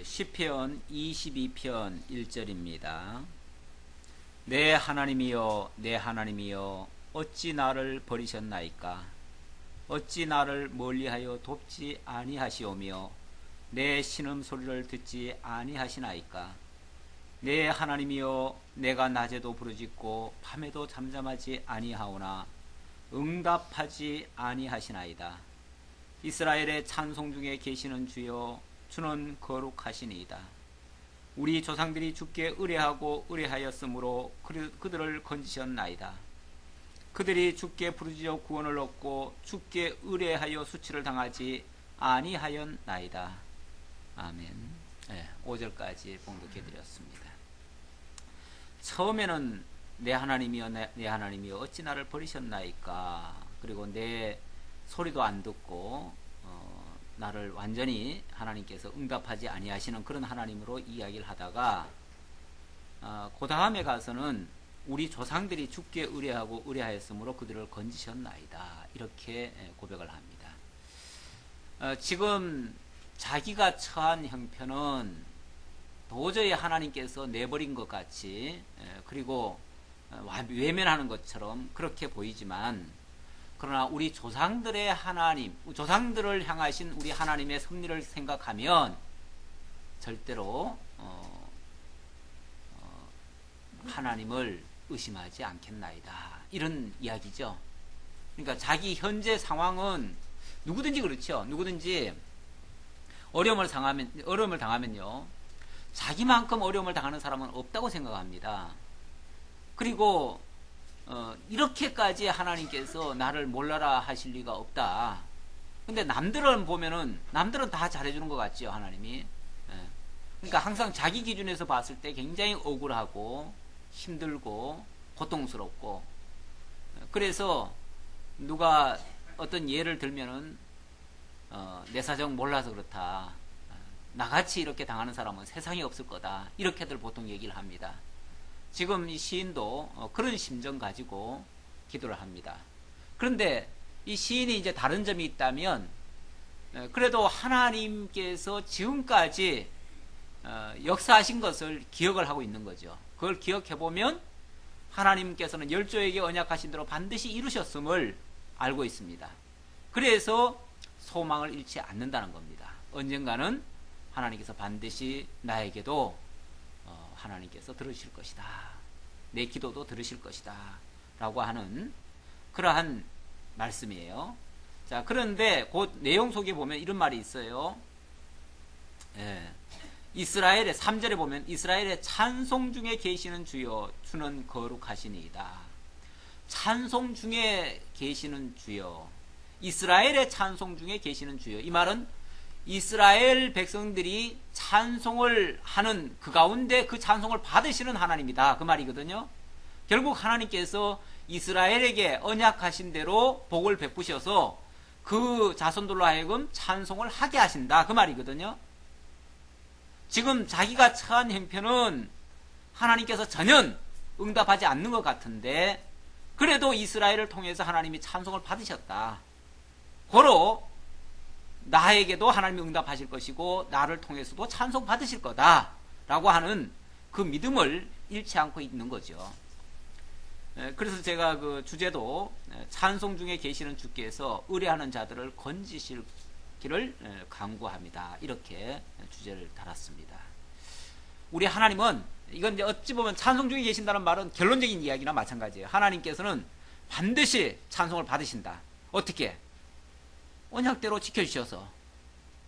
시편 22편 1절입니다. 내 하나님이여 내 하나님이여 어찌 나를 버리셨나이까. 어찌 나를 멀리하여 돕지 아니하시오며 내 신음소리를 듣지 아니하시나이까. 내 하나님이여 내가 낮에도 부르짖고 밤에도 잠잠하지 아니하오나 응답하지 아니하시나이다. 이스라엘의 찬송 중에 계시는 주여 주는 거룩하시니이다. 우리 조상들이 주께 의뢰하고 의뢰하였으므로 그들을 건지셨나이다. 그들이 주께 부르짖어 구원을 얻고 주께 의뢰하여 수치를 당하지 아니하였나이다. 아멘. 5절까지 봉독해드렸습니다. 처음에는 내 하나님이여 내 하나님이여 어찌 나를 버리셨나이까. 그리고 내 소리도 안 듣고 나를 완전히 하나님께서 응답하지 아니하시는 그런 하나님으로 이야기를 하다가 그 다음에 가서는 우리 조상들이 주께 의뢰하고 의뢰하였으므로 그들을 건지셨나이다. 이렇게 고백을 합니다. 지금 자기가 처한 형편은 도저히 하나님께서 내버린 것 같이 그리고 외면하는 것처럼 그렇게 보이지만, 그러나 우리 조상들의 하나님, 조상들을 향하신 우리 하나님의 섭리를 생각하면 절대로 하나님을 의심하지 않겠나이다. 이런 이야기죠. 그러니까 자기 현재 상황은 누구든지 그렇죠. 누구든지 어려움을 당하면요, 자기만큼 어려움을 당하는 사람은 없다고 생각합니다. 그리고 이렇게까지 하나님께서 나를 몰라라 하실 리가 없다. 근데 남들은 보면은 남들은 다 잘해주는 것 같죠, 하나님이. 그러니까 항상 자기 기준에서 봤을 때 굉장히 억울하고 힘들고 고통스럽고, 그래서 누가 어떤 예를 들면은 내 사정 몰라서 그렇다, 나같이 이렇게 당하는 사람은 세상에 없을 거다, 이렇게들 보통 얘기를 합니다. 지금 이 시인도 그런 심정 가지고 기도를 합니다. 그런데 이 시인이 이제 다른 점이 있다면, 그래도 하나님께서 지금까지 역사하신 것을 기억을 하고 있는 거죠. 그걸 기억해 보면 하나님께서는 열조에게 언약하신 대로 반드시 이루셨음을 알고 있습니다. 그래서 소망을 잃지 않는다는 겁니다. 언젠가는 하나님께서 반드시 나에게도 하나님께서 들으실 것이다, 내 기도도 들으실 것이다 라고 하는 그러한 말씀이에요. 자, 그런데 그 내용 속에 보면 이런 말이 있어요. 이스라엘의 3절에 보면 이스라엘의 찬송 중에 계시는 주여 주는 거룩하시니이다. 찬송 중에 계시는 주여, 이스라엘의 찬송 중에 계시는 주여. 이 말은 이스라엘 백성들이 찬송을 하는 그 가운데 그 찬송을 받으시는 하나님이다, 그 말이거든요. 결국 하나님께서 이스라엘에게 언약하신 대로 복을 베푸셔서 그 자손들로 하여금 찬송을 하게 하신다, 그 말이거든요. 지금 자기가 처한 형편은 하나님께서 전혀 응답하지 않는 것 같은데, 그래도 이스라엘을 통해서 하나님이 찬송을 받으셨다. 고로 나에게도 하나님이 응답하실 것이고 나를 통해서도 찬송 받으실 거다 라고 하는 그 믿음을 잃지 않고 있는 거죠. 그래서 제가 그 주제도 찬송 중에 계시는 주께서 의뢰하는 자들을 건지시기를 간구합니다, 이렇게 주제를 달았습니다. 우리 하나님은, 이건 이제 어찌 보면 찬송 중에 계신다는 말은 결론적인 이야기나 마찬가지예요. 하나님께서는 반드시 찬송을 받으신다. 어떻게? 언약대로 지켜주셔서,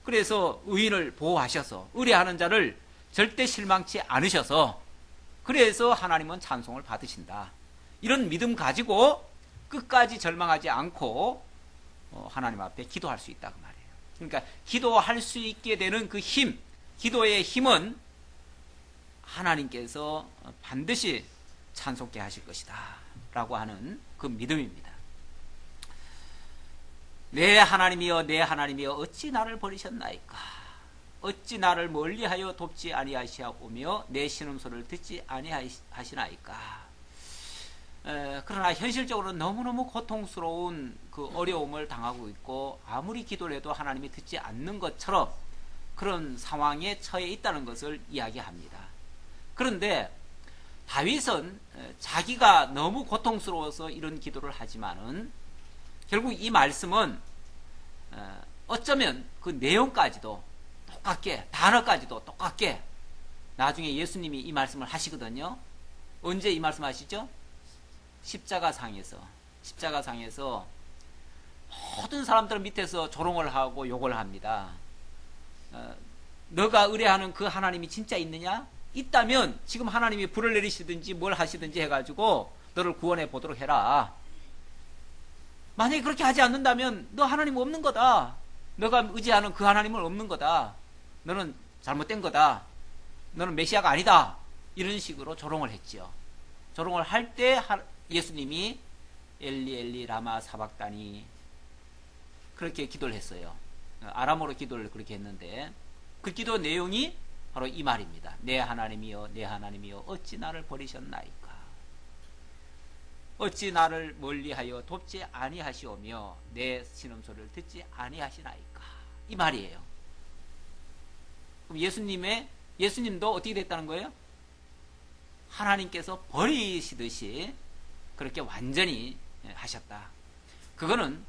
그래서 의인을 보호하셔서 의뢰하는 자를 절대 실망치 않으셔서, 그래서 하나님은 찬송을 받으신다. 이런 믿음 가지고 끝까지 절망하지 않고 하나님 앞에 기도할 수 있다, 그 말이에요. 그러니까 기도할 수 있게 되는 그 힘, 기도의 힘은 하나님께서 반드시 찬송케 하실 것이다 라고 하는 그 믿음입니다. 내 하나님이여 내 하나님이여 어찌 나를 버리셨나이까. 어찌 나를 멀리하여 돕지 아니하시오며 내 신음소리를 듣지 아니하시나이까. 그러나 현실적으로 너무너무 고통스러운 그 어려움을 당하고 있고, 아무리 기도를 해도 하나님이 듣지 않는 것처럼 그런 상황에 처해 있다는 것을 이야기합니다. 그런데 다윗은 자기가 너무 고통스러워서 이런 기도를 하지만은 결국 이 말씀은 어쩌면 그 내용까지도 똑같게, 단어까지도 똑같게 나중에 예수님이 이 말씀을 하시거든요. 언제 이 말씀 하시죠? 십자가상에서 모든 사람들 밑에서 조롱을 하고 욕을 합니다. 너가 의뢰하는 그 하나님이 진짜 있느냐? 있다면 지금 하나님이 불을 내리시든지 뭘 하시든지 해가지고 너를 구원해 보도록 해라. 만약에 그렇게 하지 않는다면 너 하나님 없는 거다. 너가 의지하는 그 하나님은 없는 거다. 너는 잘못된 거다. 너는 메시아가 아니다. 이런 식으로 조롱을 했죠. 조롱을 할 때 예수님이 엘리 엘리 라마 사박다니 그렇게 기도를 했어요. 아람어로 기도를 그렇게 했는데 그 기도 내용이 바로 이 말입니다. 내 하나님이여 내 하나님이여 어찌 나를 버리셨나이까. 어찌 나를 멀리하여 돕지 아니하시오며 내 신음소리를 듣지 아니하시나이까. 이 말이에요. 그럼 예수님도 어떻게 됐다는 거예요? 하나님께서 버리시듯이 그렇게 완전히 하셨다. 그거는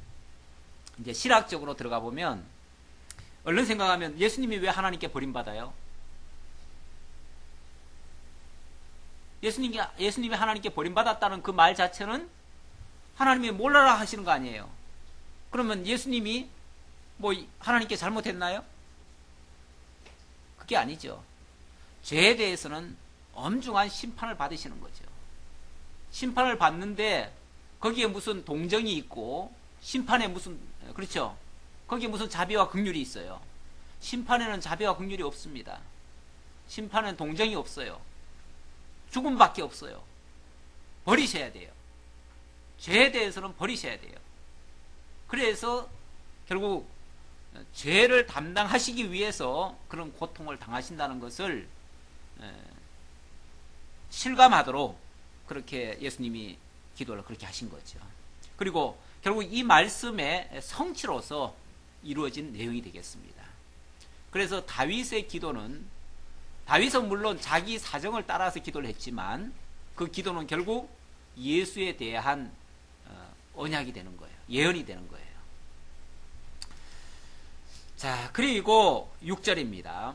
이제 신학적으로 들어가 보면 얼른 생각하면 예수님이 왜 하나님께 버림받아요? 예수님이 하나님께 버림받았다는 그 말 자체는 하나님이 몰라라 하시는 거 아니에요. 그러면 예수님이 뭐 하나님께 잘못했나요? 그게 아니죠. 죄에 대해서는 엄중한 심판을 받으시는 거죠. 심판을 받는데 거기에 무슨 동정이 있고 심판에 무슨, 그렇죠? 거기에 무슨 자비와 긍휼이 있어요. 심판에는 자비와 긍휼이 없습니다. 심판에는 동정이 없어요. 죽음밖에 없어요. 버리셔야 돼요. 죄에 대해서는 버리셔야 돼요. 그래서 결국 죄를 담당하시기 위해서 그런 고통을 당하신다는 것을 실감하도록 그렇게 예수님이 기도를 그렇게 하신 거죠. 그리고 결국 이 말씀의 성취로서 이루어진 내용이 되겠습니다. 그래서 다윗의 기도는, 다윗은 물론 자기 사정을 따라서 기도를 했지만 그 기도는 결국 예수에 대한 언약이 되는 거예요. 예언이 되는 거예요. 자, 그리고 6절입니다.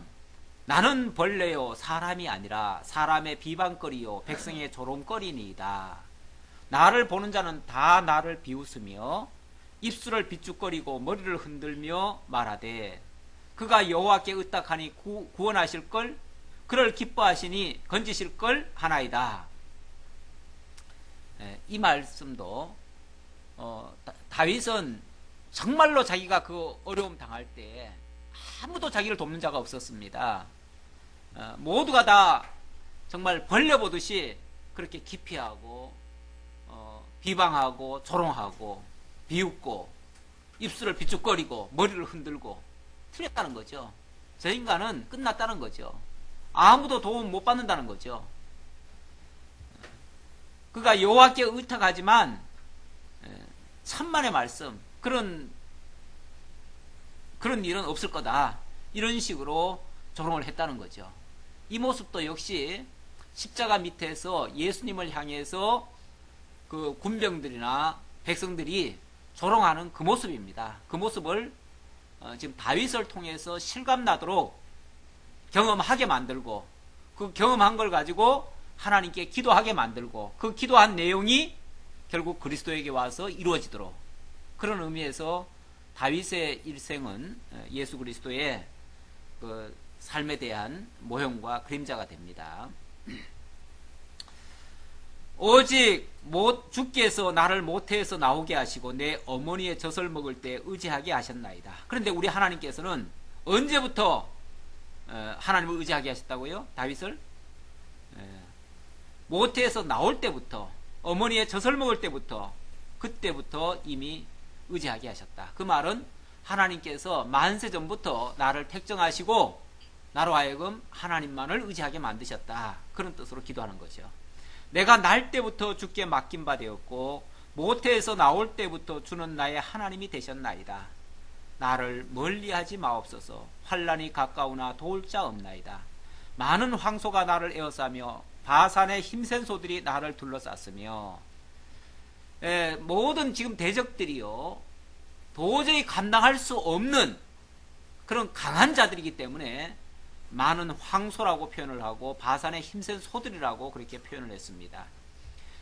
나는 벌레요 사람이 아니라 사람의 비방거리요 백성의 조롱거리니이다. 나를 보는 자는 다 나를 비웃으며 입술을 비축거리고 머리를 흔들며 말하되 그가 여호와께 의탁하니 구원하실 걸 그를 기뻐하시니 건지실 걸 하나이다. 이 말씀도 다윗은 정말로 자기가 그 어려움 당할 때 아무도 자기를 돕는 자가 없었습니다. 모두가 다 정말 벌려보듯이 그렇게 기피하고 비방하고 조롱하고 비웃고 입술을 비축거리고 머리를 흔들고 틀렸다는 거죠. 저 인간은 끝났다는 거죠. 아무도 도움 못 받는다는 거죠. 그가 여호와께 의탁하지만 천만의 말씀 그런 일은 없을 거다. 이런 식으로 조롱을 했다는 거죠. 이 모습도 역시 십자가 밑에서 예수님을 향해서 그 군병들이나 백성들이 조롱하는 그 모습입니다. 그 모습을 지금 다윗을 통해서 실감나도록 경험하게 만들고 그 경험한 걸 가지고 하나님께 기도하게 만들고 그 기도한 내용이 결국 그리스도에게 와서 이루어지도록 그런 의미에서 다윗의 일생은 예수 그리스도의 그 삶에 대한 모형과 그림자가 됩니다. 오직 주께서 나를 모태에서 나오게 하시고 내 어머니의 젖을 먹을 때 의지하게 하셨나이다. 그런데 우리 하나님께서는 언제부터 하나님을 의지하게 하셨다고요? 다윗을? 모태에서 나올 때부터 어머니의 젖을 먹을 때부터 그때부터 이미 의지하게 하셨다. 그 말은 하나님께서 만세 전부터 나를 택정하시고 나로 하여금 하나님만을 의지하게 만드셨다. 그런 뜻으로 기도하는 거죠. 내가 날 때부터 주께 맡긴 바 되었고 모태에서 나올 때부터 주는 나의 하나님이 되셨나이다. 나를 멀리하지 마옵소서. 환난이 가까우나 도울 자 없나이다. 많은 황소가 나를 에워싸며 바산의 힘센 소들이 나를 둘러쌌으며, 모든 지금 대적들이요 도저히 감당할 수 없는 그런 강한 자들이기 때문에 많은 황소라고 표현을 하고 바산의 힘센 소들이라고 그렇게 표현을 했습니다.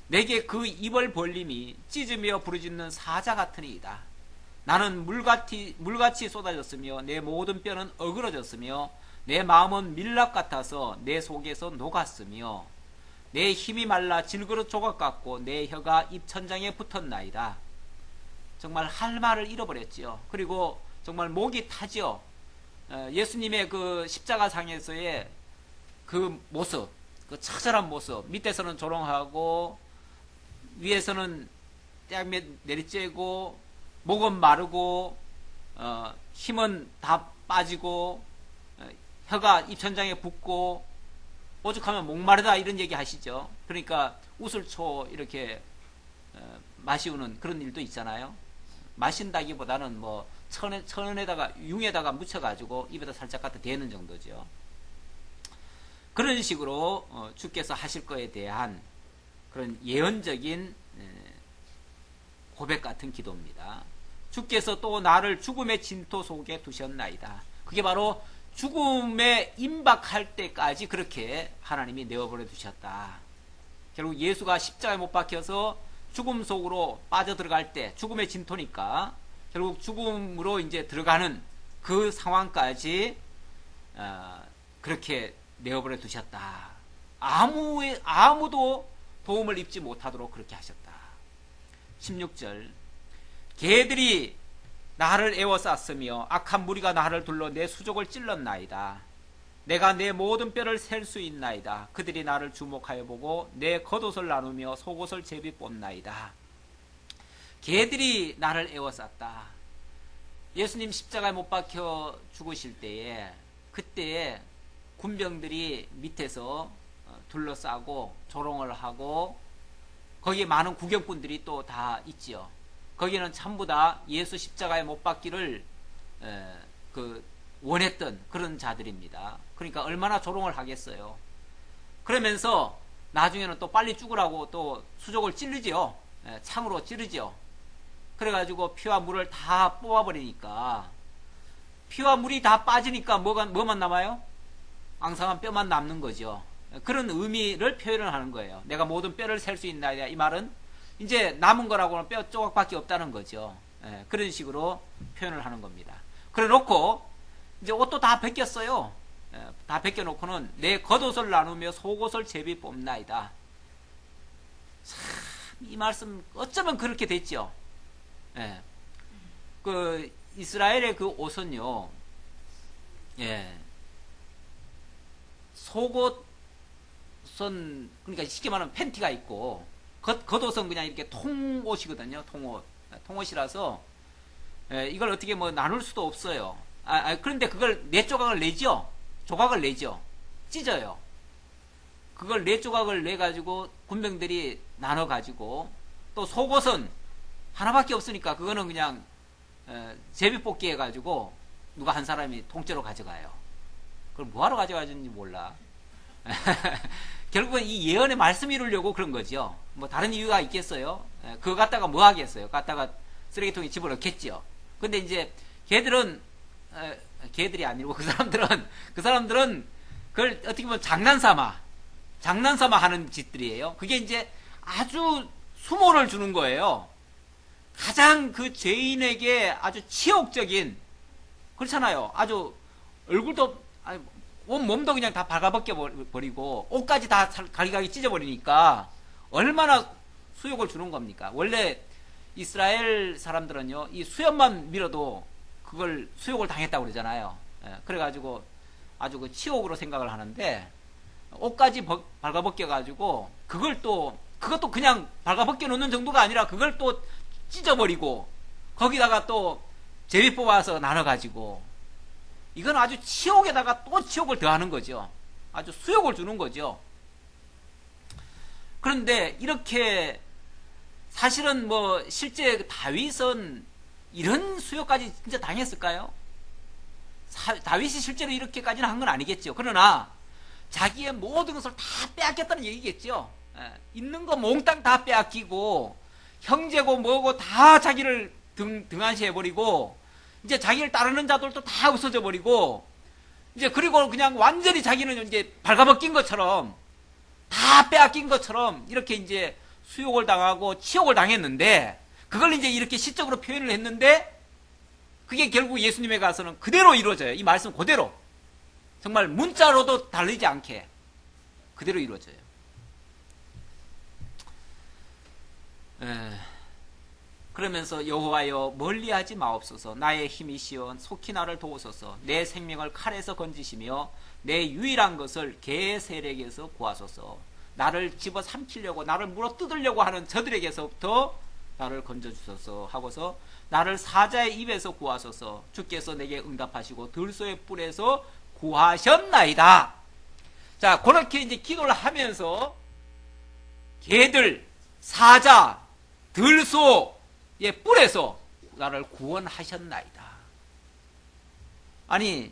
내게 그 입을 벌림이 찢으며 부르짖는 사자 같으니이다. 나는 물같이 쏟아졌으며 내 모든 뼈는 어그러졌으며 내 마음은 밀랍 같아서 내 속에서 녹았으며 내 힘이 말라 질그릇 조각 같고 내 혀가 입천장에 붙었나이다. 정말 할 말을 잃어버렸지요. 그리고 정말 목이 타지요. 예수님의 그 십자가상에서의 그 모습, 그 처절한 모습, 밑에서는 조롱하고 위에서는 딱 내리쬐고 목은 마르고 힘은 다 빠지고 혀가 입천장에 붙고 오죽하면 목마르다 이런 얘기 하시죠. 그러니까 우슬초 이렇게 마시우는 그런 일도 있잖아요. 마신다기보다는 뭐 천에다가 융에다가 묻혀가지고 입에다 살짝 갖다 대는 정도죠. 그런 식으로 주께서 하실 거에 대한 그런 예언적인 고백 같은 기도입니다. 주께서 또 나를 죽음의 진토 속에 두셨나이다. 그게 바로 죽음에 임박할 때까지 그렇게 하나님이 내어버려 두셨다. 결국 예수가 십자가에 못 박혀서 죽음 속으로 빠져들어갈 때, 죽음의 진토니까 결국 죽음으로 이제 들어가는 그 상황까지 그렇게 내어버려 두셨다. 아무도 도움을 입지 못하도록 그렇게 하셨다. 16절, 개들이 나를 에워쌌으며 악한 무리가 나를 둘러 내 수족을 찔렀나이다. 내가 내 모든 뼈를 셀 수 있나이다. 그들이 나를 주목하여 보고 내 겉옷을 나누며 속옷을 제비 뽑나이다. 개들이 나를 에워쌌다. 예수님 십자가에 못 박혀 죽으실 때에, 그때에 군병들이 밑에서 둘러싸고 조롱을 하고 거기에 많은 구경꾼들이 또 다 있지요. 거기는 전부 다 예수 십자가에 못 박기를 원했던 그런 자들입니다. 그러니까 얼마나 조롱을 하겠어요. 그러면서 나중에는 또 빨리 죽으라고 또 수족을 찌르지요. 창으로 찌르지요. 그래가지고 피와 물을 다 뽑아버리니까, 피와 물이 다 빠지니까 뭐만 남아요? 앙상한 뼈만 남는 거죠. 그런 의미를 표현을 하는 거예요. 내가 모든 뼈를 셀 수 있나, 이 말은 이제 남은 거라고는 뼈 조각밖에 없다는 거죠. 그런 식으로 표현을 하는 겁니다. 그래 놓고 이제 옷도 다 벗겼어요. 다 벗겨놓고는 내 겉옷을 나누며 속옷을 제비 뽑나이다. 참, 이 말씀 어쩌면 그렇게 됐죠. 그 이스라엘의 그 옷은요, 속옷은 그러니까 쉽게 말하면 팬티가 있고 겉옷은 그냥 이렇게 통옷이거든요. 통옷이라서 이걸 어떻게 뭐 나눌 수도 없어요. 그런데 그걸 네 조각을 내죠. 조각을 내죠. 찢어요. 그걸 네 조각을 내 가지고 군병들이 나눠 가지고, 또 속옷은 하나밖에 없으니까 그거는 그냥 제비 뽑기 해가지고 누가 한 사람이 통째로 가져가요. 그걸 뭐하러 가져가는지 몰라. 결국은 이 예언의 말씀 이루려고 그런 거죠. 뭐 다른 이유가 있겠어요? 그거 갖다가 뭐 하겠어요? 갖다가 쓰레기통에 집어넣겠죠. 근데 이제 걔들은 걔들이 아니고 그 사람들은 그걸 어떻게 보면 장난삼아 하는 짓들이에요. 그게 이제 아주 수모를 주는 거예요. 가장 그 죄인에게 아주 치욕적인, 그렇잖아요. 아주 얼굴도, 온몸도 그냥 다 발가벗겨 버리고 옷까지 다 가리가리 찢어버리니까 얼마나 수욕을 주는 겁니까? 원래 이스라엘 사람들은요, 이 수염만 밀어도 그걸 수욕을 당했다고 그러잖아요. 그래가지고 아주 그 치욕으로 생각을 하는데, 옷까지 발가벗겨가지고 그것도 그냥 발가벗겨 놓는 정도가 아니라 그걸 또 찢어버리고 거기다가 또 제비 뽑아서 나눠가지고, 이건 아주 치욕에다가 또 치욕을 더하는 거죠. 아주 수욕을 주는 거죠. 그런데 이렇게 사실은 뭐 실제 다윗은 이런 수요까지 진짜 당했을까요? 다윗이 실제로 이렇게까지는 한 건 아니겠죠. 그러나 자기의 모든 것을 다 빼앗겼다는 얘기겠죠. 있는 거 몽땅 다 빼앗기고 형제고 뭐고 다 자기를 등한시해버리고 이제 자기를 따르는 자들도 다 없어져 버리고 이제 그리고 그냥 완전히 자기는 이제 발가벗긴 것처럼 다 빼앗긴 것처럼 이렇게 이제 수욕을 당하고 치욕을 당했는데 그걸 이제 이렇게 시적으로 표현을 했는데 그게 결국 예수님에 가서는 그대로 이루어져요. 이 말씀 그대로. 정말 문자로도 다르지 않게 그대로 이루어져요. 그러면서 여호와여 멀리하지 마옵소서. 나의 힘이시여 속히 나를 도우소서. 내 생명을 칼에서 건지시며 내 유일한 것을 개 세력에서 구하소서. 나를 집어삼키려고 나를 물어뜯으려고 하는 저들에게서부터 나를 건져주소서 하고서 나를 사자의 입에서 구하소서. 주께서 내게 응답하시고 들소의 뿔에서 구하셨나이다. 자, 그렇게 이제 기도를 하면서 개들, 사자, 들소의 뿔에서 나를 구원하셨나이다. 아니,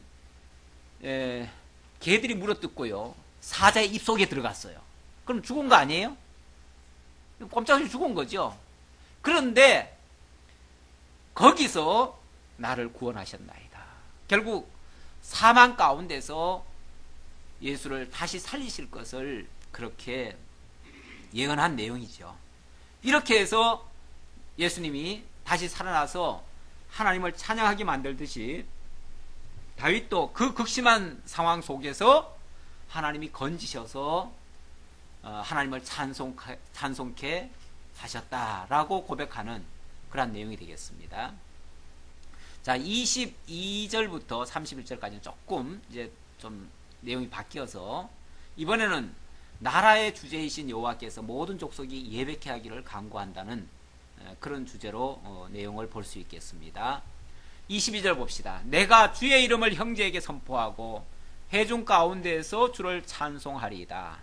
개들이 물어뜯고요, 사자의 입속에 들어갔어요. 그럼 죽은 거 아니에요? 꼼짝없이 죽은 거죠. 그런데 거기서 나를 구원하셨나이다. 결국 사망 가운데서 예수를 다시 살리실 것을 그렇게 예언한 내용이죠. 이렇게 해서 예수님이 다시 살아나서 하나님을 찬양하게 만들듯이 다윗도 그 극심한 상황 속에서 하나님이 건지셔서 하나님을 찬송케 하셨다라고 고백하는 그런 내용이 되겠습니다. 자, 22절부터 31절까지는 조금 이제 좀 내용이 바뀌어서 이번에는 나라의 주제이신 여호와께서 모든 족속이 예배케 하기를 간구한다는 그런 주제로 내용을 볼 수 있겠습니다. 22절 봅시다. 내가 주의 이름을 형제에게 선포하고 회중 가운데에서 주를 찬송하리이다.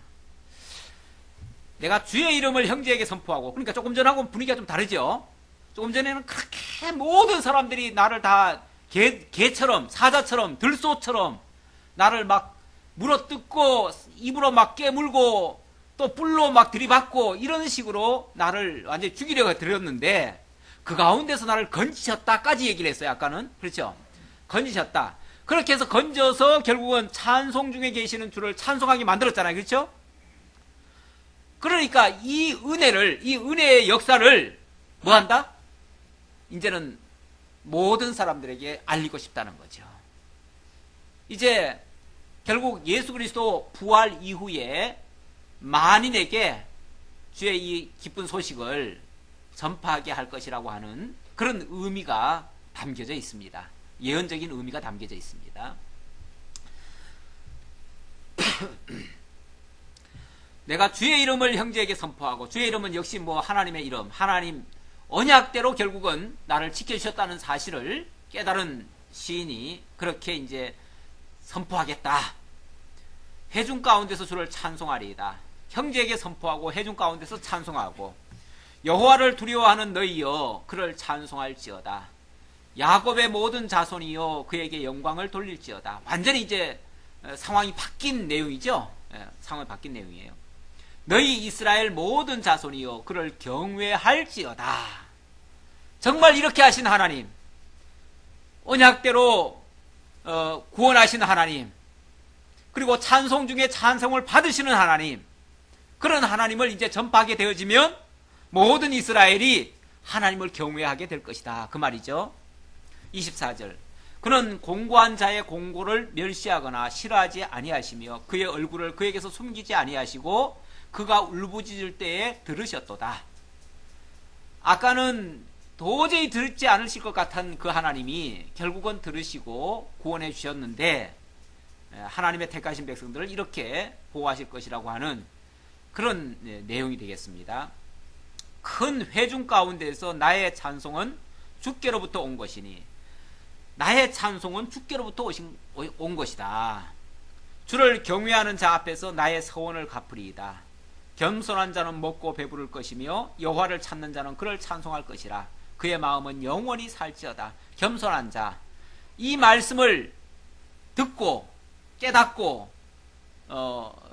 내가 주의 이름을 형제에게 선포하고, 그러니까 조금 전하고는 분위기가 좀 다르죠. 조금 전에는 그렇게 모든 사람들이 나를 다 개처럼, 사자처럼, 들소처럼 나를 막 물어뜯고 입으로 막 깨물고 또 뿔로 막 들이받고 이런 식으로 나를 완전히 죽이려고 들였는데 그 가운데서 나를 건지셨다까지 얘기를 했어요. 아까는. 그렇죠? 건지셨다. 그렇게 해서 건져서 결국은 찬송 중에 계시는 주를 찬송하게 만들었잖아요. 그렇죠? 그러니까 이 은혜의 역사를 뭐 한다? 이제는 모든 사람들에게 알리고 싶다는 거죠. 이제 결국 예수 그리스도 부활 이후에 만인에게 주의 이 기쁜 소식을 전파하게 할 것이라고 하는 그런 의미가 담겨져 있습니다. 예언적인 의미가 담겨져 있습니다. 내가 주의 이름을 형제에게 선포하고, 주의 이름은 역시 뭐 하나님의 이름, 하나님 언약대로 결국은 나를 지켜주셨다는 사실을 깨달은 시인이 그렇게 이제 선포하겠다. 회중 가운데서 주를 찬송하리이다. 형제에게 선포하고 회중 가운데서 찬송하고, 여호와를 두려워하는 너희여 그를 찬송할지어다. 야곱의 모든 자손이여 그에게 영광을 돌릴지어다. 완전히 이제 상황이 바뀐 내용이죠. 상황이 바뀐 내용이에요. 너희 이스라엘 모든 자손이여 그를 경외할지어다. 정말 이렇게 하신 하나님, 언약대로 구원하신 하나님, 그리고 찬송 중에 찬송을 받으시는 하나님, 그런 하나님을 이제 전파하게 되어지면 모든 이스라엘이 하나님을 경외하게 될 것이다. 그 말이죠. 24절. 그는 공고한 자의 공고를 멸시하거나 싫어하지 아니하시며 그의 얼굴을 그에게서 숨기지 아니하시고 그가 울부짖을 때에 들으셨도다. 아까는 도저히 듣지 않으실 것 같은 그 하나님이 결국은 들으시고 구원해 주셨는데, 하나님의 택하신 백성들을 이렇게 보호하실 것이라고 하는 그런 내용이 되겠습니다. 큰 회중 가운데서 나의 찬송은 주께로부터 온 것이니, 나의 찬송은 주께로부터 온 것이다. 주를 경외하는 자 앞에서 나의 서원을 갚으리이다. 겸손한 자는 먹고 배부를 것이며 여호와를 찾는 자는 그를 찬송할 것이라. 그의 마음은 영원히 살지어다. 겸손한 자, 이 말씀을 듣고 깨닫고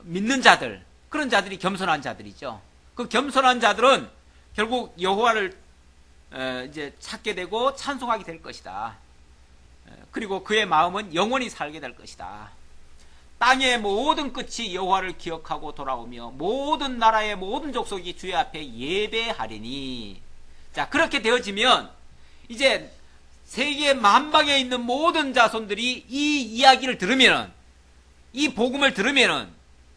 믿는 자들, 그런 자들이 겸손한 자들이죠. 그 겸손한 자들은 결국 여호와를 이제 찾게 되고 찬송하게 될 것이다. 그리고 그의 마음은 영원히 살게 될 것이다. 땅의 모든 끝이 여호와를 기억하고 돌아오며 모든 나라의 모든 족속이 주의 앞에 예배하리니. 자, 그렇게 되어지면 이제 세계 만방에 있는 모든 자손들이 이 이야기를 들으면, 이 복음을 들으면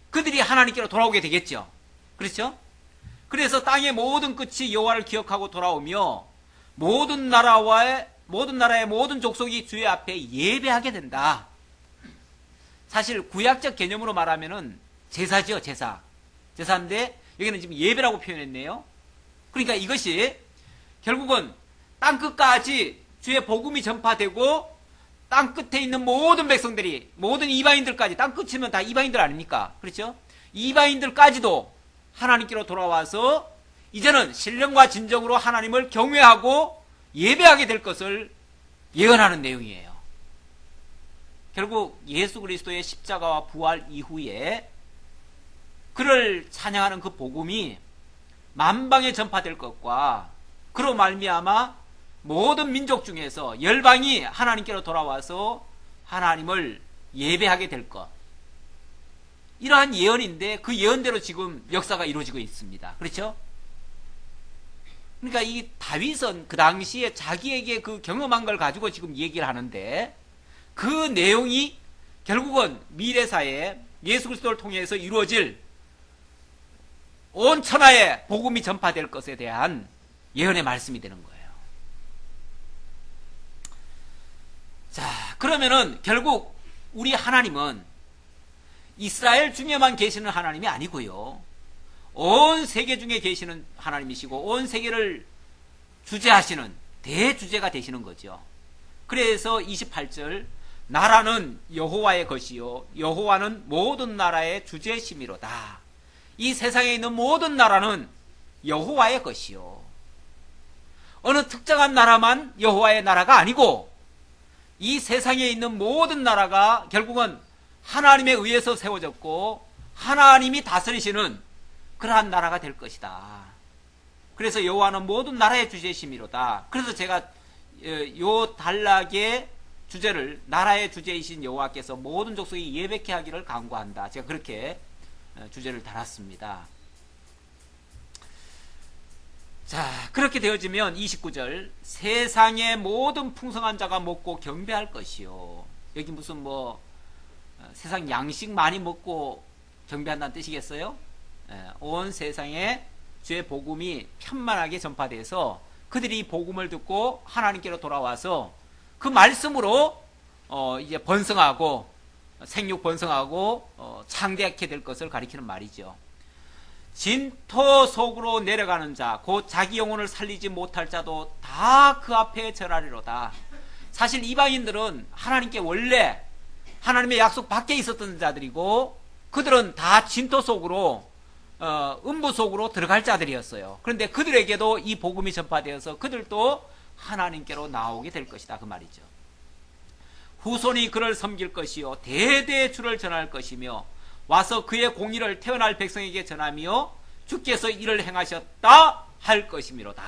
그들이 하나님께로 돌아오게 되겠죠. 그렇죠? 그래서 땅의 모든 끝이 여호와를 기억하고 돌아오며 모든 나라의 모든 족속이 주의 앞에 예배하게 된다. 사실 구약적 개념으로 말하면은 제사죠, 제사. 제사인데 여기는 지금 예배라고 표현했네요. 그러니까 이것이 결국은 땅 끝까지 주의 복음이 전파되고 땅 끝에 있는 모든 백성들이, 모든 이방인들까지, 땅 끝이면 다 이방인들 아닙니까? 그렇죠? 이방인들까지도 하나님께로 돌아와서 이제는 신령과 진정으로 하나님을 경외하고 예배하게 될 것을 예언하는 내용이에요. 결국 예수 그리스도의 십자가와 부활 이후에 그를 찬양하는 그 복음이 만방에 전파될 것과 그로 말미암아 모든 민족 중에서 열방이 하나님께로 돌아와서 하나님을 예배하게 될 것, 이러한 예언인데 그 예언대로 지금 역사가 이루어지고 있습니다. 그렇죠? 그러니까 이 다윗은 그 당시에 자기에게 그 경험한 걸 가지고 지금 얘기를 하는데 그 내용이 결국은 미래사에 예수 그리스도를 통해서 이루어질 온 천하에 복음이 전파될 것에 대한 예언의 말씀이 되는 거예요. 자, 그러면은 결국 우리 하나님은 이스라엘 중에만 계시는 하나님이 아니고요, 온 세계 중에 계시는 하나님이시고 온 세계를 주재하시는 대주재가 되시는 거죠. 그래서 28절, 나라는 여호와의 것이요 여호와는 모든 나라의 주재심이로다. 이 세상에 있는 모든 나라는 여호와의 것이요, 어느 특정한 나라만 여호와의 나라가 아니고 이 세상에 있는 모든 나라가 결국은 하나님에 의해서 세워졌고 하나님이 다스리시는 그러한 나라가 될 것이다. 그래서 여호와는 모든 나라의 주제이심이로다. 그래서 제가 요 단락의 주제를 나라의 주제이신 여호와께서 모든 족속이 예배케 하기를 간구한다. 제가 그렇게 주제를 달았습니다. 자, 그렇게 되어지면 29절, 세상의 모든 풍성한 자가 먹고 경배할 것이요. 여기 무슨 세상 양식 많이 먹고 경배한다는 뜻이겠어요? 온 세상에 주의 복음이 편만하게 전파돼서 그들이 복음을 듣고 하나님께로 돌아와서 그 말씀으로 이제 번성하고 생육 번성하고 창대하게 될 것을 가리키는 말이죠. 진토 속으로 내려가는 자, 곧 자기 영혼을 살리지 못할 자도 다 그 앞에 절하리로다. 사실 이방인들은 하나님께 원래 하나님의 약속 밖에 있었던 자들이고 그들은 다 진토 속으로 음부 속으로 들어갈 자들이었어요. 그런데 그들에게도 이 복음이 전파되어서 그들도 하나님께로 나오게 될 것이다, 그 말이죠. 후손이 그를 섬길 것이요 대대 주를 전할 것이며 와서 그의 공의를 태어날 백성에게 전하며 주께서 이를 행하셨다 할 것이미로다.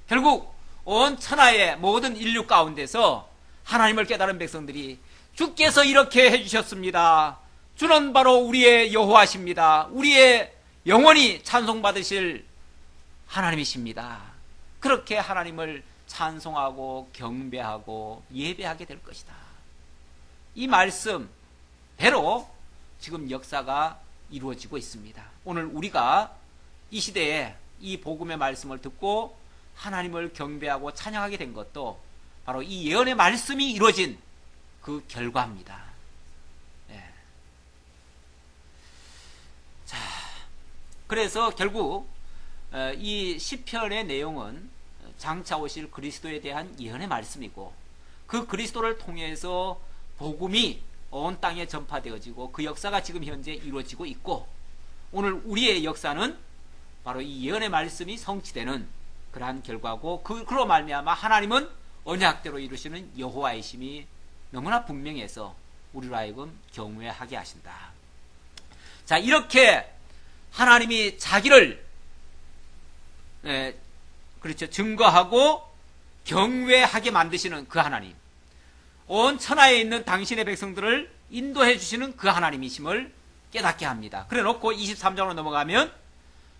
결국 온 천하의 모든 인류 가운데서 하나님을 깨달은 백성들이 주께서 이렇게 해주셨습니다, 주는 바로 우리의 여호와십니다, 우리의 영원히 찬송받으실 하나님이십니다, 그렇게 하나님을 찬송하고 경배하고 예배하게 될 것이다. 이 말씀대로 지금 역사가 이루어지고 있습니다. 오늘 우리가 이 시대에 이 복음의 말씀을 듣고 하나님을 경배하고 찬양하게 된 것도 바로 이 예언의 말씀이 이루어진 그 결과입니다. 예. 자, 그래서 결국 이 시편의 내용은 장차 오실 그리스도에 대한 예언의 말씀이고 그 그리스도를 통해서 복음이 온 땅에 전파되어지고 그 역사가 지금 현재 이루어지고 있고 오늘 우리의 역사는 바로 이 예언의 말씀이 성취되는 그러한 결과고, 그로 말미암아 하나님은 언약대로 이루시는 여호와의 심이 너무나 분명해서 우리로 하여금 경외하게 하신다. 자, 이렇게 하나님이 자기를 그렇죠, 증거하고 경외하게 만드시는 그 하나님, 온 천하에 있는 당신의 백성들을 인도해 주시는 그 하나님이심을 깨닫게 합니다. 그래 놓고 23장으로 넘어가면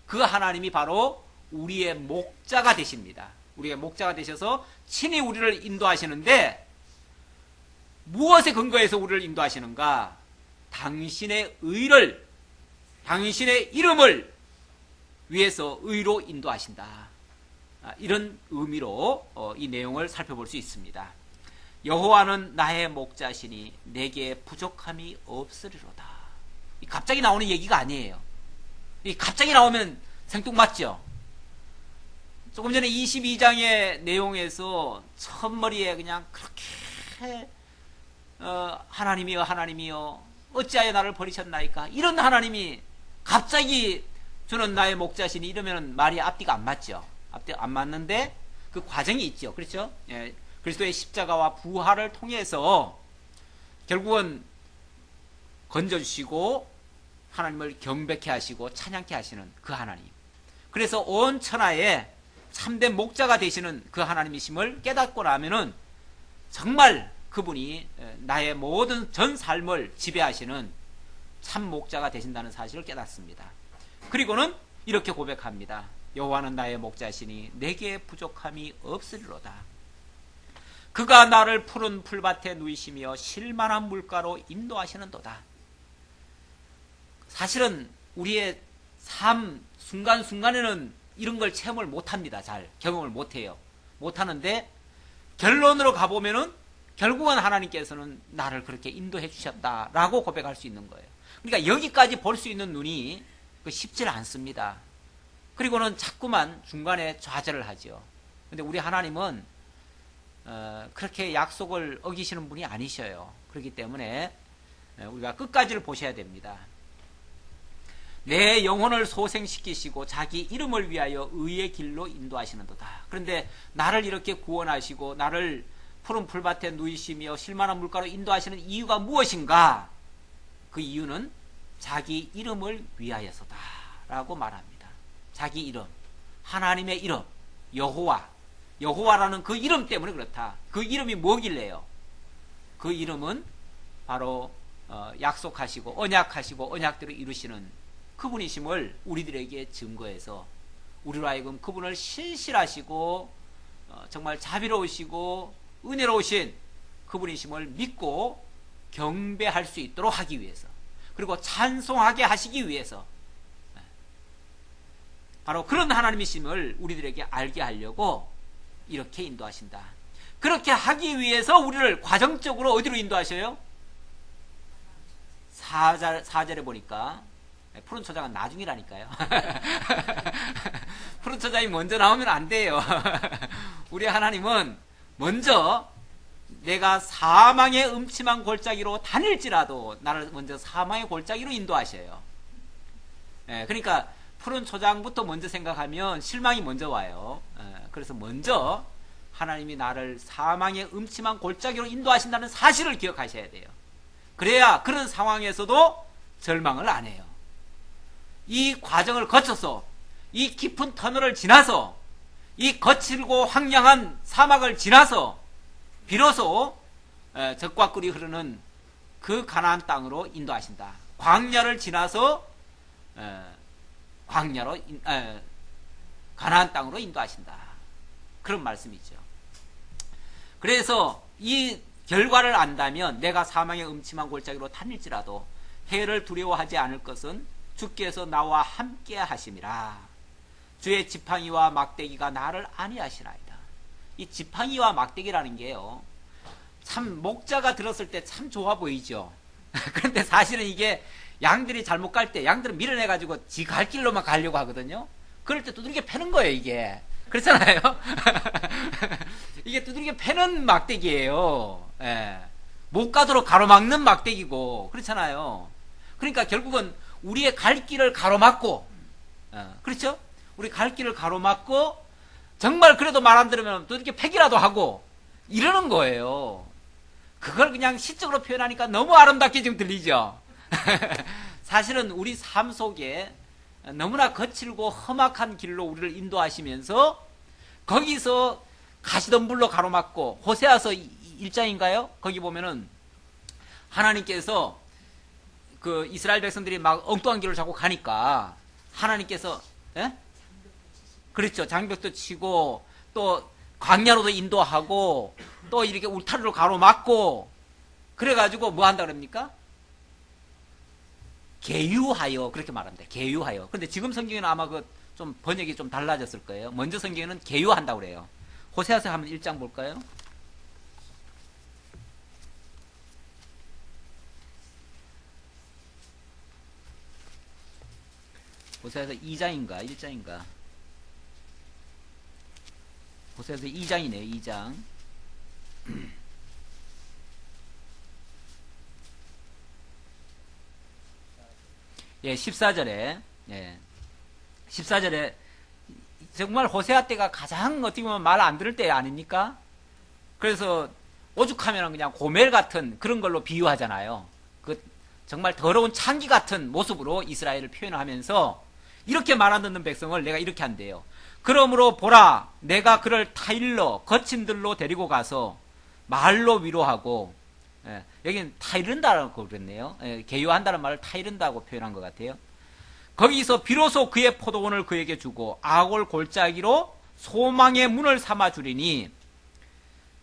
그 하나님이 바로 우리의 목자가 되십니다. 우리의 목자가 되셔서 친히 우리를 인도하시는데, 무엇에 근거해서 우리를 인도하시는가? 당신의 의를, 당신의 이름을 위해서 의로 인도하신다. 이런 의미로 이 내용을 살펴볼 수 있습니다. 여호와는 나의 목자시니 내게 부족함이 없으리로다. 갑자기 나오는 얘기가 아니에요. 갑자기 나오면 생뚱맞죠. 조금 전에 22장의 내용에서 첫머리에 그냥 그렇게 하나님이여 하나님이여 어찌하여 나를 버리셨나이까, 이런 하나님이 갑자기 저는 나의 목자시니 이러면 말이 앞뒤가 안 맞죠. 앞뒤 안 맞는데 그 과정이 있죠. 그렇죠? 예, 그리스도의 십자가와 부활을 통해서 결국은 건져주시고 하나님을 경배케 하시고 찬양케 하시는 그 하나님, 그래서 온 천하에 참된 목자가 되시는 그 하나님이심을 깨닫고 나면은 정말 그분이 나의 모든 전 삶을 지배하시는 참 목자가 되신다는 사실을 깨닫습니다. 그리고는 이렇게 고백합니다. 여호와는 나의 목자시니 내게 부족함이 없으리로다. 그가 나를 푸른 풀밭에 누이시며 쉴만한 물가로 인도하시는도다. 사실은 우리의 삶 순간순간에는 이런 걸 체험을 못합니다. 잘 경험을 못해요. 못하는데 결론으로 가보면은 결국은 하나님께서는 나를 그렇게 인도해 주셨다라고 고백할 수 있는 거예요. 그러니까 여기까지 볼 수 있는 눈이 쉽지 않습니다. 그리고는 자꾸만 중간에 좌절을 하죠. 근데 우리 하나님은 그렇게 약속을 어기시는 분이 아니셔요. 그렇기 때문에 우리가 끝까지를 보셔야 됩니다. 내 영혼을 소생시키시고 자기 이름을 위하여 의의 길로 인도하시는도다. 그런데 나를 이렇게 구원하시고 나를 푸른 풀밭에 누이시며 쉴만한 물가로 인도하시는 이유가 무엇인가? 그 이유는 자기 이름을 위하여서다 라고 말합니다. 자기 이름, 하나님의 이름, 여호와라는 그 이름 때문에 그렇다. 그 이름이 뭐길래요? 그 이름은 바로 약속하시고 언약하시고 언약대로 이루시는 그분이심을 우리들에게 증거해서 우리로 하여금 그분을 신실하시고 정말 자비로우시고 은혜로우신 그분이심을 믿고 경배할 수 있도록 하기 위해서, 그리고 찬송하게 하시기 위해서, 바로 그런 하나님이심을 우리들에게 알게 하려고 이렇게 인도하신다. 그렇게 하기 위해서 우리를 과정적으로 어디로 인도하셔요? 4절에 보니까 푸른 초장은 나중이라니까요. 푸른 초장이 먼저 나오면 안 돼요. 우리 하나님은 먼저 내가 사망의 음침한 골짜기로 다닐지라도 나를 먼저 사망의 골짜기로 인도하셔요. 그러니까 푸른 초장부터 먼저 생각하면 실망이 먼저 와요. 그래서 먼저 하나님이 나를 사망의 음침한 골짜기로 인도하신다는 사실을 기억하셔야 돼요. 그래야 그런 상황에서도 절망을 안 해요. 이 과정을 거쳐서 이 깊은 터널을 지나서 이 거칠고 황량한 사막을 지나서 비로소 젖과 꿀이 흐르는 그 가나안 땅으로 인도하신다. 광야를 지나서 가나안 땅으로 인도하신다. 그런 말씀이죠. 그래서 이 결과를 안다면 내가 사망의 음침한 골짜기로 다닐지라도 해를 두려워하지 않을 것은 주께서 나와 함께 하심이라. 주의 지팡이와 막대기가 나를 안위하시나이다. 이 지팡이와 막대기라는 게요, 참 목자가 들었을 때 참 좋아 보이죠. 그런데 사실은 이게 양들이 잘못 갈 때 양들은 밀어내가지고 지 갈 길로만 가려고 하거든요. 그럴 때 두들겨 패는 거예요, 이게. 그렇잖아요. 이게 두들겨 패는 막대기예요. 못 가도록 가로막는 막대기고, 그렇잖아요. 그러니까 결국은 우리의 갈 길을 가로막고, 그렇죠? 우리 갈 길을 가로막고 정말 그래도 말 안 들으면 또 이렇게 팩이라도 하고 이러는 거예요. 그걸 그냥 시적으로 표현하니까 너무 아름답게 지금 들리죠. 사실은 우리 삶 속에 너무나 거칠고 험악한 길로 우리를 인도하시면서 거기서 가시덤불로 가로막고, 호세아서 1장인가요? 거기 보면은 하나님께서 그 이스라엘 백성들이 막 엉뚱한 길을 자꾸 가니까 하나님께서, 예? 그렇죠. 장벽도 치고 또 광야로도 인도하고 또 이렇게 울타리로 가로막고, 그래가지고 뭐 한다 그럽니까? 계유하여, 그렇게 말합니다. 계유하여. 근데 지금 성경에는 아마 그 좀 번역이 좀 달라졌을 거예요. 먼저 성경에는 계유한다고 그래요. 호세아서 한번 1장 볼까요? 호세아서 2장인가 1장인가? 호세아서 2장이네요. 2장. 예, 14절에, 예, 14절에, 정말 호세아 때가 가장 어떻게 보면 말 안 들을 때 아닙니까? 그래서 오죽하면 그냥 고멜 같은 그런 걸로 비유하잖아요. 그 정말 더러운 창기 같은 모습으로 이스라엘을 표현하면서 이렇게 말 안 듣는 백성을 내가 이렇게 한대요. 그러므로 보라, 내가 그를 타일러 거친 들로 데리고 가서 말로 위로하고, 예, 여기는 타이른다라고 그랬네요. 예, 계유한다는 말을 타이른다고 표현한 것 같아요. 거기서 비로소 그의 포도원을 그에게 주고 아골 골짜기로 소망의 문을 삼아 주리니,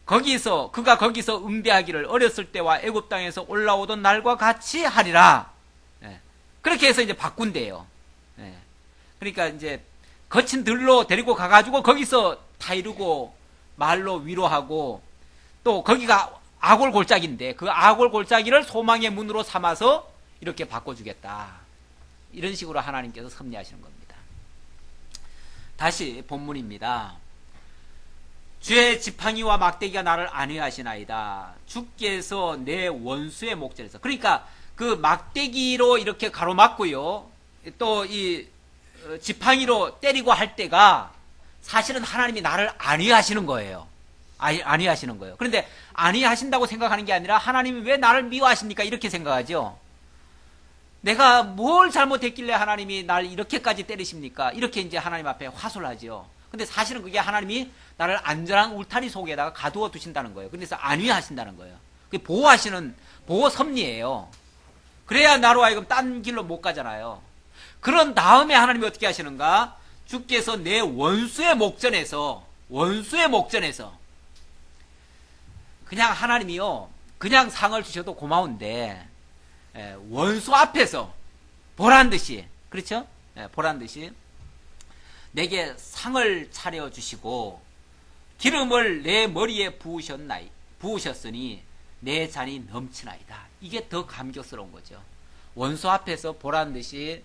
그가 거기서 응대하기를 어렸을 때와 애굽 땅에서 올라오던 날과 같이 하리라. 예, 그렇게 해서 이제 바꾼대요. 예, 그러니까 이제 거친 들로 데리고 가가지고 거기서 타이르고 말로 위로하고, 또 거기가 아골 골짜기인데 그 아골 골짜기를 소망의 문으로 삼아서 이렇게 바꿔주겠다. 이런 식으로 하나님께서 섭리하시는 겁니다. 다시 본문입니다. 주의 지팡이와 막대기가 나를 안위하시나이다. 주께서 내 원수의 목전에서. 그러니까 그 막대기로 이렇게 가로막고요, 또 이 지팡이로 때리고 할 때가 사실은 하나님이 나를 안위하시는 거예요. 안위하시는 거예요. 그런데 안위하신다고 생각하는 게 아니라 하나님이 왜 나를 미워하십니까? 이렇게 생각하죠. 내가 뭘 잘못했길래 하나님이 날 이렇게까지 때리십니까? 이렇게 이제 하나님 앞에 화소를 하죠. 근데 사실은 그게 하나님이 나를 안전한 울타리 속에다가 가두어 두신다는 거예요. 그래서 안위하신다는 거예요. 그게 보호하시는 보호 섭리예요. 그래야 나로 하여금 딴 길로 못 가잖아요. 그런 다음에 하나님이 어떻게 하시는가? 주께서 내 원수의 목전에서 그냥 하나님이요, 그냥 상을 주셔도 고마운데, 원수 앞에서 보란듯이, 그렇죠? 보란듯이 내게 상을 차려주시고 기름을 내 머리에 부으셨으니 내 잔이 넘치나이다. 이게 더 감격스러운 거죠. 원수 앞에서 보란듯이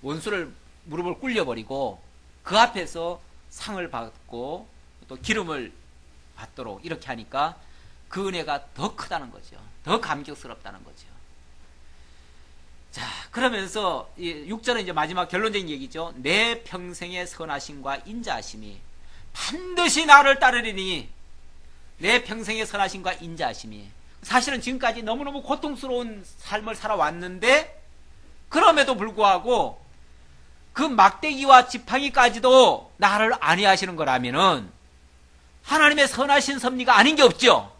원수를 무릎을 꿇려버리고 그 앞에서 상을 받고 또 기름을 받도록 이렇게 하니까 그 은혜가 더 크다는 거죠. 더 감격스럽다는 거죠. 자, 그러면서 6절은 이제 마지막 결론적인 얘기죠. 내 평생의 선하심과 인자하심이 반드시 나를 따르리니, 내 평생의 선하심과 인자하심이. 사실은 지금까지 너무너무 고통스러운 삶을 살아왔는데 그럼에도 불구하고 그 막대기와 지팡이까지도 나를 안위하시는 거라면은 하나님의 선하신 섭리가 아닌 게 없죠.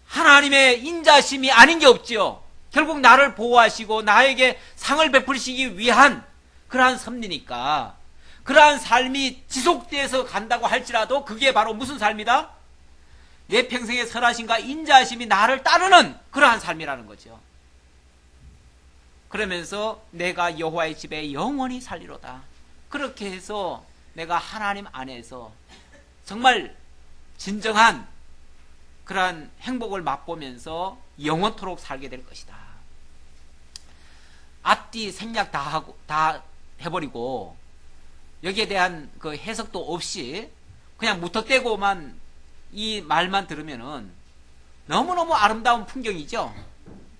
하나님의 인자심이 아닌 게 없죠. 결국 나를 보호하시고 나에게 상을 베푸시기 위한 그러한 섭리니까, 그러한 삶이 지속돼서 간다고 할지라도 그게 바로 무슨 삶이다? 내 평생의 선하심과 인자하심이 나를 따르는 그러한 삶이라는 거죠. 그러면서 내가 여호와의 집에 영원히 살리로다. 그렇게 해서 내가 하나님 안에서 정말 진정한 그러한 행복을 맛보면서 영원토록 살게 될 것이다. 앞뒤 생략 다 해버리고 여기에 대한 그 해석도 없이 그냥 무턱대고만 이 말만 들으면은 너무너무 아름다운 풍경이죠.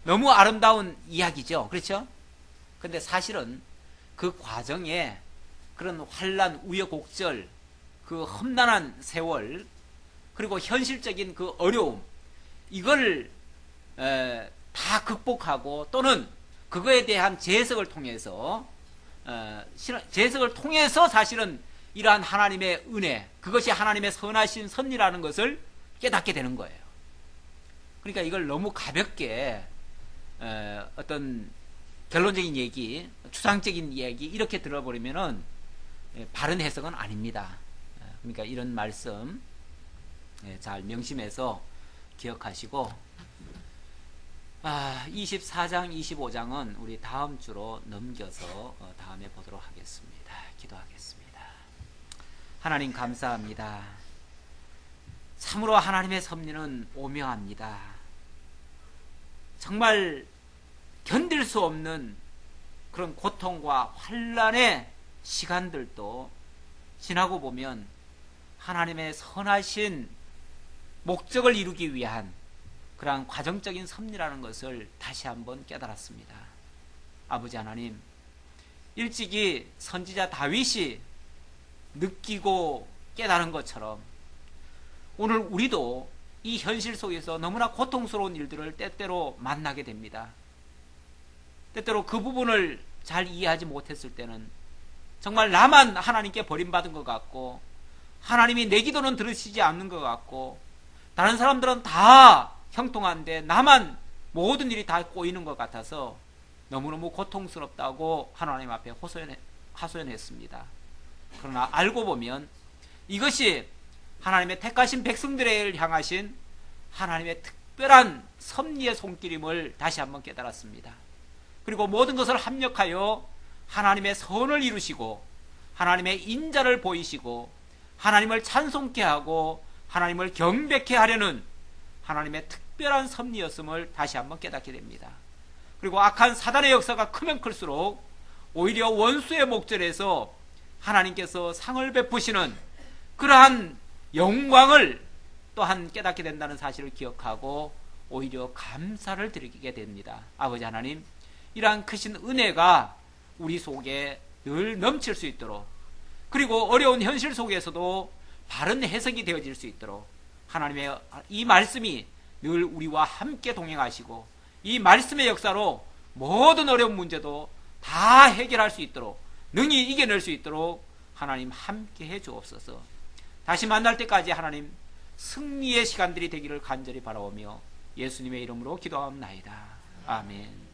너무 아름다운 이야기죠. 그렇죠? 근데 사실은 그 과정에 그런 환란, 우여곡절, 그 험난한 세월, 그리고 현실적인 그 어려움, 이걸 다 극복하고 또는 그거에 대한 재해석을 통해서 사실은 이러한 하나님의 은혜, 그것이 하나님의 선하신 섭리라는 것을 깨닫게 되는 거예요. 그러니까 이걸 너무 가볍게 어떤 결론적인 얘기, 추상적인 얘기 이렇게 들어버리면은 바른 해석은 아닙니다. 그러니까 이런 말씀 잘 명심해서 기억하시고, 24장, 25장은 우리 다음 주로 넘겨서 다음에 보도록 하겠습니다. 기도하겠습니다. 하나님 감사합니다. 참으로 하나님의 섭리는 오묘합니다. 정말 견딜 수 없는 그런 고통과 환난의 시간들도 지나고 보면 하나님의 선하신 목적을 이루기 위한 그러한 과정적인 섭리라는 것을 다시 한번 깨달았습니다. 아버지 하나님, 일찍이 선지자 다윗이 느끼고 깨달은 것처럼 오늘 우리도 이 현실 속에서 너무나 고통스러운 일들을 때때로 만나게 됩니다. 때때로 그 부분을 잘 이해하지 못했을 때는 정말 나만 하나님께 버림받은 것 같고, 하나님이 내 기도는 들으시지 않는 것 같고, 다른 사람들은 다 형통한데 나만 모든 일이 다 꼬이는 것 같아서 너무너무 고통스럽다고 하나님 앞에 하소연했습니다. 그러나 알고 보면 이것이 하나님의 택하신 백성들을 향하신 하나님의 특별한 섭리의 손길임을 다시 한번 깨달았습니다. 그리고 모든 것을 합력하여 하나님의 선을 이루시고 하나님의 인자를 보이시고 하나님을 찬송케 하고 하나님을 경배케 하려는 하나님의 특별한 섭리였음을 다시 한번 깨닫게 됩니다. 그리고 악한 사단의 역사가 크면 클수록 오히려 원수의 목전에서 하나님께서 상을 베푸시는 그러한 영광을 또한 깨닫게 된다는 사실을 기억하고 오히려 감사를 드리게 됩니다. 아버지 하나님, 이러한 크신 은혜가 우리 속에 늘 넘칠 수 있도록, 그리고 어려운 현실 속에서도 바른 해석이 되어질 수 있도록 하나님의 이 말씀이 늘 우리와 함께 동행하시고 이 말씀의 역사로 모든 어려운 문제도 다 해결할 수 있도록, 능히 이겨낼 수 있도록 하나님 함께 해 주옵소서. 다시 만날 때까지 하나님 승리의 시간들이 되기를 간절히 바라오며 예수님의 이름으로 기도하옵나이다. 아멘.